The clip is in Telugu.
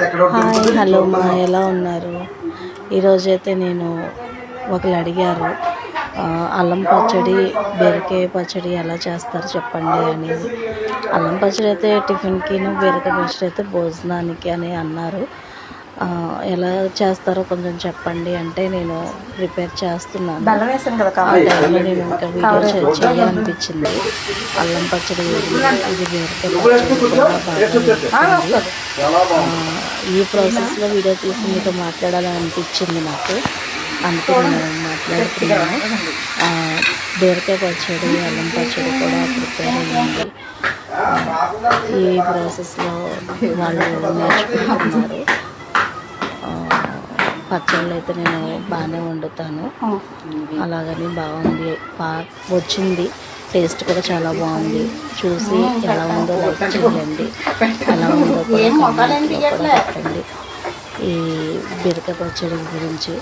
హాయ్ హలో మా ఎలా ఉన్నారు? ఈరోజైతే నేను ఒకరు అడిగారు అల్లం పచ్చడి బీరకాయ పచ్చడి ఎలా చేస్తారు చెప్పండి అని. అల్లం పచ్చడి అయితే టిఫిన్కిను, బీరకాయ పచ్చడి అయితే భోజనానికి అని అన్నారు. ఎలా చేస్తారో కొంచెం చెప్పండి అంటే నేను ప్రిపేర్ చేస్తున్నాను. ఆ టైంలో నేను ఇంకా వీడియో చేయాలనిపించింది. అల్లం పచ్చడి ఇది బీరకాయ పచ్చడి కూడా బాగా ఈ ప్రాసెస్లో వీడియో తీసి మీతో మాట్లాడాలని అనిపించింది నాకు. అందుకే నేను మాట్లాడుతున్నాను. బీరకాయ పచ్చడి అల్లం పచ్చడి కూడా ప్రిపేర్ అయ్యింది. ఈ ప్రాసెస్లో వాళ్ళు నేర్చుకుంటున్నారు. పచ్చళ్ళు అయితే నేను బాగానే వండుతాను. అలాగని బాగుంది, వచ్చింది. టేస్ట్ కూడా చాలా బాగుంది. చూసి ఎలా ఉందో లైక్ చేయండి, ఎలా ఉందో కూడా కామెంట్లో కూడా పెట్టండి. ఈ బీరకాయ పచ్చడి గురించి